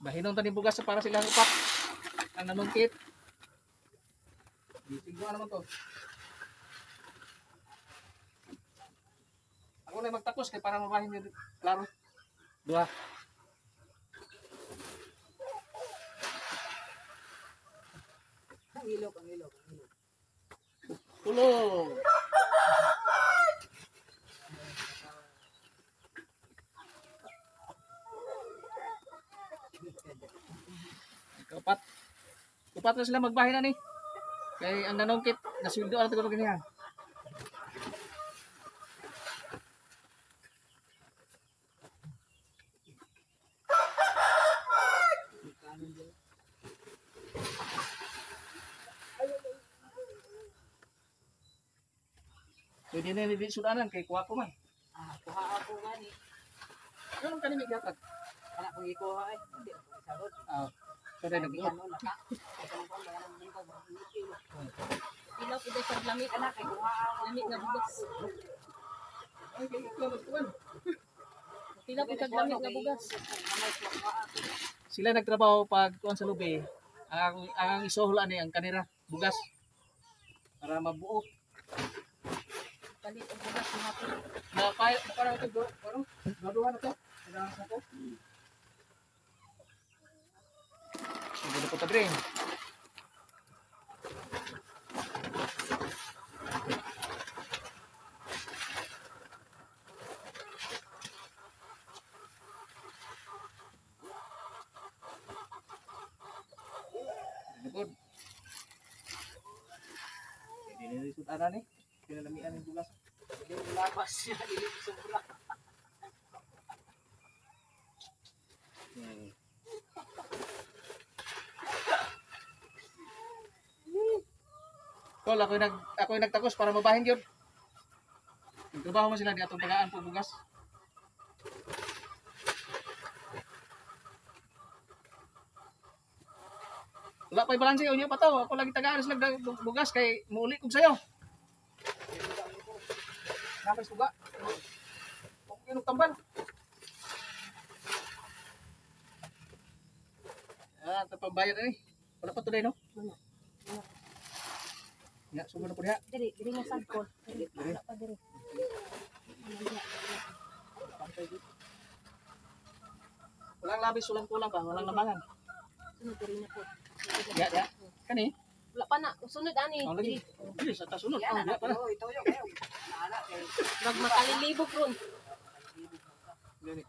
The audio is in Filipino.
Bahinon tani bugas para silang upat. Ang nanungkit. Tignan naman to. Ako na magtakos kay para mabahin niyo klaro. Dua. Ang ilog. Tulong. Upat. Upat na sila magbahin na ni. Kay ang nanungkit, nasildo ang siguro ganyan. Pwede na hindi sudanan kay kuha ko man. Kuha ako gani. Ano ang kanimig yatag? Kana kung ikuha ay hindi ako isagod. Pwede nag-iot. Ano naka? Ilaw po dahil sa lamig. Anak kay kuha ako. Lamig na bugas. Ay, kay ikaw magkuhan. Ilaw po sa lamig na bugas. Sila nagtrabaho pag kuhan sa lubi. Ang isohla ni ang kanira bugas para mabuo. Palit ang bugas ng hapon. Na para ito parang gaduhan na to. Kailangan sa ko. Hindi po tabre. Good. Hindi na rin suta ni. Pinalamian yung bugas. Hindi labas siya. Hindi sobra. Tol, ako yung nagtakos para mabahin yun. Nagtrabaho mo sila di atong tagaan po bugas. Wala pa'y balanse yun pa to. Ako lagi tagaan sila bugas kay muuli kong sayo. Napay suga. Huwag yung tambal. Ito pambayad na eh. Wala pa today no? Ya, sumber na po niya. Diri nga sagkol. Wala pa diri. Walang labis, walang kulang ba? Walang labangan. Sunod diri na po. Ya. Kani? Wala pa na. Sunod ani. Ang lagi. Dili sa tasunod. Yan Ya na. para. Ito yung kayo. Nala kay. Magmakalilibog ron. Gani.